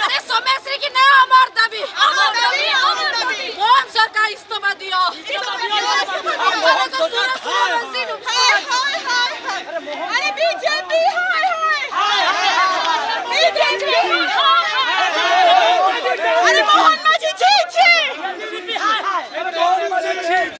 अरे सोमेश्वरी की नया अमर दाबी मोहन सरकार इस्तीफा दियो अरे बीजेपी हाय